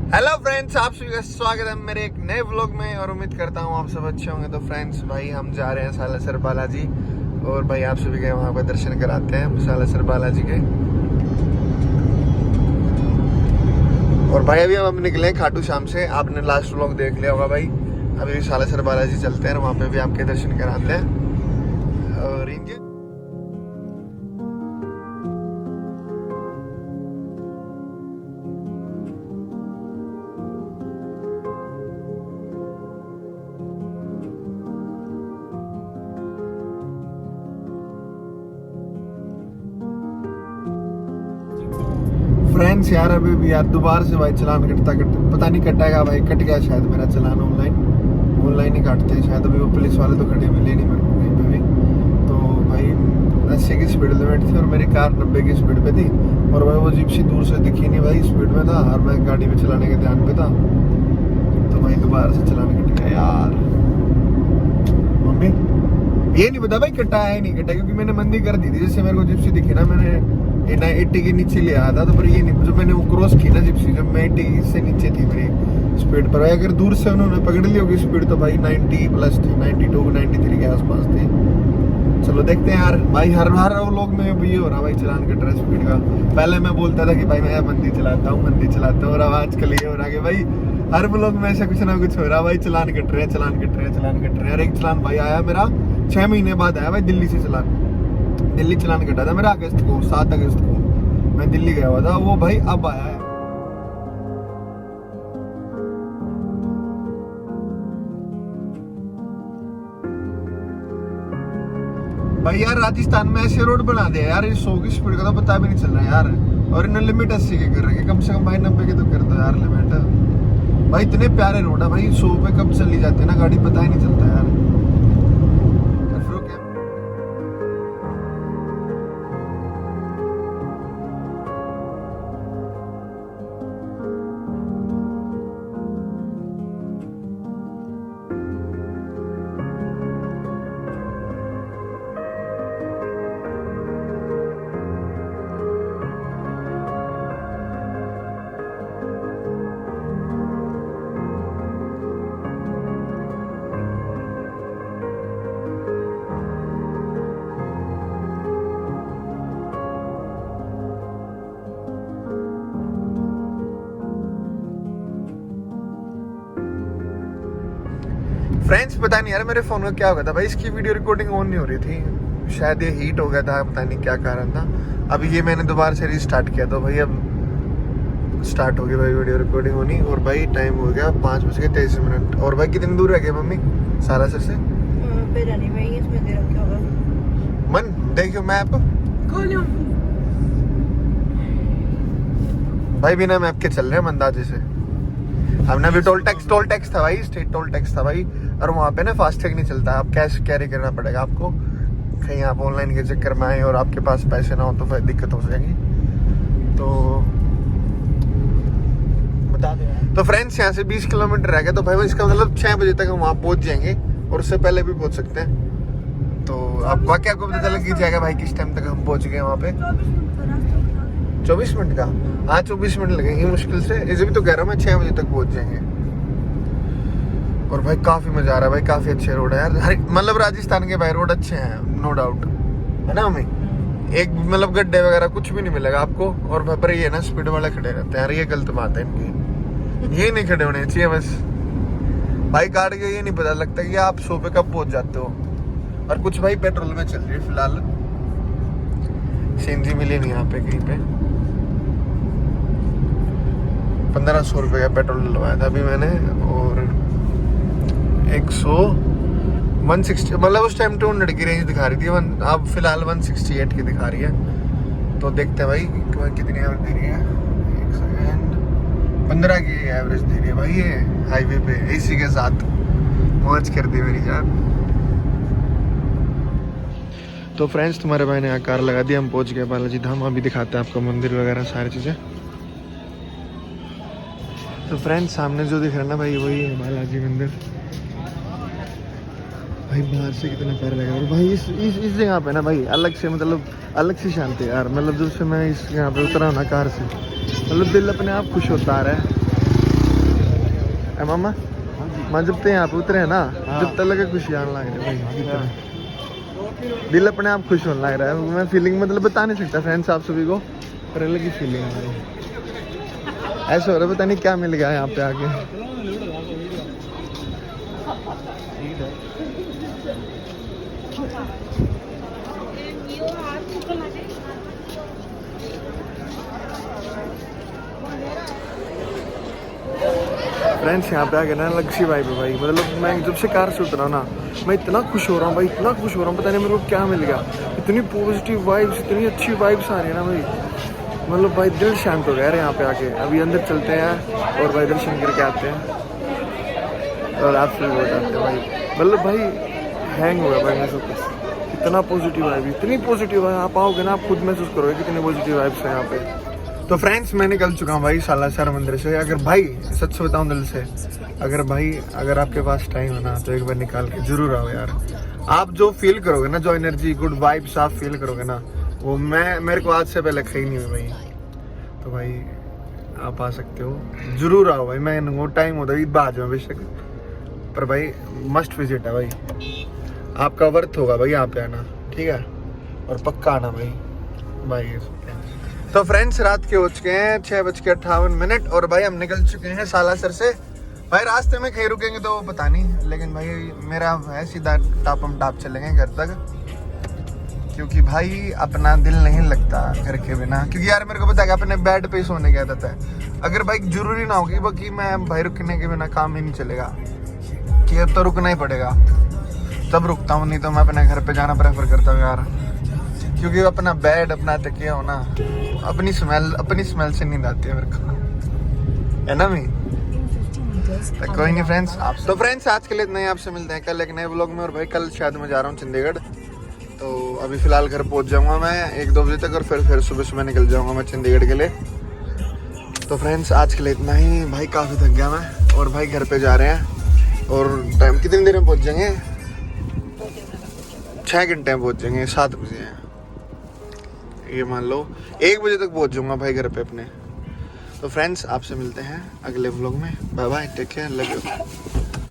Hello friends, आप सभी का स्वागत है मेरे एक नए व्लॉग में और उम्मीद करता हूँ आप सब अच्छे होंगे। तो फ्रेंड्स भाई हम जा रहे हैं सालासर बालाजी और भाई आप सभी के वहाँ पर दर्शन कराते हैं सालासर बालाजी के। और भाई अभी हम निकले खाटू श्याम से, आपने लास्ट व्लॉग देख लिया होगा भाई। अभी भी सालासर बालाजी चलते हैं और वहाँ पे भी आपके दर्शन कराते हैं। और इनके फ्रेंड्स यार अभी भी यार दोबारा से भाई चलान कटता पता नहीं कटेगा भाई, कट गया शायद मेरा चलान। ऑनलाइन ही काटते हैं शायद। अभी वो पुलिस वाले तो खड़े मिले नहीं मेरे को कहीं पे भी। तो भाई 80 की स्पीड लिमिट थी और मेरी कार 90 की स्पीड पे थी और भाई वो जिप्सी दूर से दिखी नहीं भाई, स्पीड में था और मैं गाड़ी पे चलाने के ध्यान पे था। तो भाई दोबारा से चलान कट गया यार। मम्मी ये नहीं पता भाई कटा है नहीं कटा, क्योंकि मैंने मंदी कर दी थी। जैसे मेरे को जिप्सी दिखी ना, मैंने 80 के नीचे ले आया था, तो पर ये नहीं, जो मैंने वो क्रॉस की ना जिप्सी, जब मैं 80 से नीचे थी मेरी स्पीड पर। अगर दूर से उन्होंने पकड़ ली होगी स्पीड तो भाई 90 प्लस थी, 92 93 के आसपास थी। चलो देखते हैं यार भाई। हर व्लॉग में भी ये हो रहा भाई, चलान कट रहा है स्पीड का। पहले मैं बोलता था कि भाई मैं मंदी चलाता हूँ और अब आजकल ये हो रहा कि भाई हर व्लॉग में ऐसा कुछ ना कुछ हो रहा भाई। चलान कट रहे हैं। और एक चलान भाई आया मेरा 6 महीने बाद आया भाई, दिल्ली से दिल्ली चलान कटा था मेरा अगस्त को, 7 अगस्त को मैं दिल्ली गया हुआ था। वो भाई अब आया है। भाई यार राजस्थान में ऐसे रोड बना दिया यार, 100 की स्पीड का तो पता भी नहीं चल रहा है यार। और इन्होंने लिमिट 80 की कर रखी है, कम से कम भाई 90 की तो कर दो यार लिमिट। भाई इतने प्यारे रोड है भाई, 100 पे कब चली जाती है ना गाड़ी, पता ही नहीं चलता यार। फ्रेंड्स पता नहीं यार मेरे फोन का क्या हो गया था भाई, इसकी वीडियो रिकॉर्डिंग ऑन नहीं हो रही थी, शायद ये हीट हो गया था, पता नहीं क्या कारण था। अभी ये मैंने दोबारा से रिस्टार्ट किया तो भाई अब स्टार्ट हो गई भाई वीडियो रिकॉर्डिंग होनी। और भाई टाइम हो गया 5:23। और भाई कितनी दूर रह गए मम्मी सालासर से? मन देखियो मैप भाई, बिना मैप के चल रहे हैं मंदाजे से। हमने अभी टोल टैक्स था भाई, स्टेट टोल टैक्स था भाई। और वहाँ पे ना फास्टैग नहीं चलता, आप कैश कैरी करना पड़ेगा आपको। कहीं आप ऑनलाइन के चक्कर में आए और आपके पास पैसे ना हो तो फिर दिक्कत हो जाएगी। तो बता दें। तो फ्रेंड्स यहाँ से 20 किलोमीटर रह गया, तो भाई इसका मतलब 6 बजे तक हम वहाँ पहुँच जाएंगे और उससे पहले भी पहुँच सकते हैं। तो आप वाकई आपको पता लग ही जाएगा भाई किस टाइम तक हम पहुँच गए वहाँ पे। 24 मिनट का? हाँ 24 मिनट लगेंगे मुश्किल से। इसे भी तो कह रहा हूँ मैं 6 बजे तक पहुँच जाएंगे। और भाई काफी मजा आ रहा है भाई, काफी अच्छे रोड है यार। मतलब राजस्थान के भाई रोड अच्छे हैं नो डाउट, है ना हमें एक मतलब गड्ढे वगैरह कुछ भी नहीं मिलेगा आपको। और पर ये ना स्पीड वाले खड़े रहते हैं यार, ये गलत बात है इनकी, ये नहीं खड़े होने चाहिए बस। भाई कार के ये नहीं पता लगता कि आप 100 पे कब पहुंच जाते हो। और कुछ भाई पेट्रोल में चल रही है फिलहाल, सीएनजी मिली नहीं यहाँ पे कहीं पे। 1500 रुपये का पेट्रोल डलवाया था अभी मैंने। और 160 मतलब उस टाइम 200 की रेंज दिखा रही थी, अब फिलहाल 168 की दिखा रही है। तो देखते हैं भाई कितनी एवरेज दे रही है। 1 सेकंड 15 की एवरेज दे रही है भाई ये हाईवे पे, एसी के साथ। मौज कर दी मेरी जान। तो फ्रेंड्स तुम्हारे भाई ने यहाँ कार लगा दी, हम पहुंच गए बालाजी धाम। अभी दिखाते हैं आपको मंदिर वगैरह सारी चीज़ें। तो फ्रेंड्स सामने जो दिख रहा है ना भाई वही है बालाजी मंदिर। भाई बाहर से कितना प्यारा लगा। और भाई इस जगह पे ना भाई अलग से मतलब अलग सी शांति है यार। मतलब जब से मैं इस यहाँ पे उतरा ना कार से, मतलब दिल अपने आप खुश होता आ रहा है। मामा मैं जब तक यहाँ पे उतरे हैं ना जब तक लगे खुशी आने लग रही है भाई, दिल अपने आप खुश होने लग रहा है। मैं फीलिंग मतलब बता नहीं सकता फ्रेंड्स आप सभी को, पर अलग ही फीलिंग है भाई। ऐसा हो रहा है पता नहीं क्या मिल गया यहाँ पे आके। फ्रेंड्स यहाँ पे आ गए ना अलग सी वाइब है भाई। मतलब मैं जब से कार से उतरा ना मैं इतना खुश हो रहा हूँ भाई, इतना खुश हो रहा हूँ, पता नहीं मेरे को क्या मिल गया। इतनी पॉजिटिव वाइब्स, इतनी अच्छी वाइब्स आ रही है ना भाई, मतलब भाई दिल शांत हो गया यार यहाँ पे आके। अभी अंदर चलते हैं और भाई दर्शन करके आते हैं और आप फील हो जाते हैं भाई। मतलब भाई हैंग हो गया भाई मैं सब कुछ, इतना पॉजिटिव वाइब, इतनी पॉजिटिव है। आप आओगे ना आप खुद महसूस करोगे कितनी पॉजिटिव वाइब्स है यहाँ पे। तो फ्रेंड्स मैं निकल चुका हूँ भाई सालासर मंदिर से। अगर भाई सच से बताऊँ दिल से, अगर आपके पास टाइम है ना तो एक बार निकाल के जरूर आओ यार। आप जो फील करोगे ना, जो एनर्जी गुड वाइब्स आप फील करोगे ना, वो मेरे को आज से पहले कहीं नहीं हुई भाई। तो भाई आप आ सकते हो, जरूर आओ भाई। मैं वो टाइम होता है ईद आ जाओ बेशक, पर भाई मस्ट विजिट है भाई, आपका वर्थ होगा भाई यहाँ पे आना, ठीक है। और पक्का आना भाई। तो फ्रेंड्स रात के हो चुके हैं 6:58 और भाई हम निकल चुके हैं सालासर से। भाई रास्ते में कहीं रुकेंगे तो पता नहीं, लेकिन भाई मेरा है सीधा टाप चलेंगे घर तक, क्योंकि भाई अपना दिल नहीं लगता घर के बिना। क्योंकि यार मेरे को पता है अपने बेड पे सोने की आदत है। अगर भाई जरूरी ना होगी बाकी मैं भाई रुकने के बिना काम ही नहीं चलेगा, कि अब तो रुकना ही पड़ेगा तब रुकता हूँ, नहीं तो मैं अपने घर पे जाना प्रेफर करता हूँ यार। क्योंकि अपना बेड अपना तकिया हो ना, अपनी स्मेल से नींद आती है मेरे को, है ना मैं। तो कोई नहीं फ्रेंड्स, आप तो फ्रेंड्स आज के लिए इतना ही। आपसे मिलते हैं कल एक नए व्लॉग में। और भाई कल शायद मैं जा रहा हूँ चंडीगढ़, तो अभी फिलहाल घर पहुँच जाऊँगा मैं 1-2 बजे तक, और फिर सुबह निकल जाऊँगा मैं चंडीगढ़ के लिए। तो फ्रेंड्स आज के लिए इतना ही भाई, काफ़ी थक गया मैं। और भाई घर पे जा रहे हैं और टाइम कितनी देर में पहुँच जाएंगे, 6 घंटे में पहुँच जाएंगे, 7 बजे हैं ये मान लो, 1 बजे तक पहुँच जाऊँगा भाई घर पे अपने। तो फ्रेंड्स आपसे मिलते हैं अगले व्लॉग में। Bye bye, take care, love you.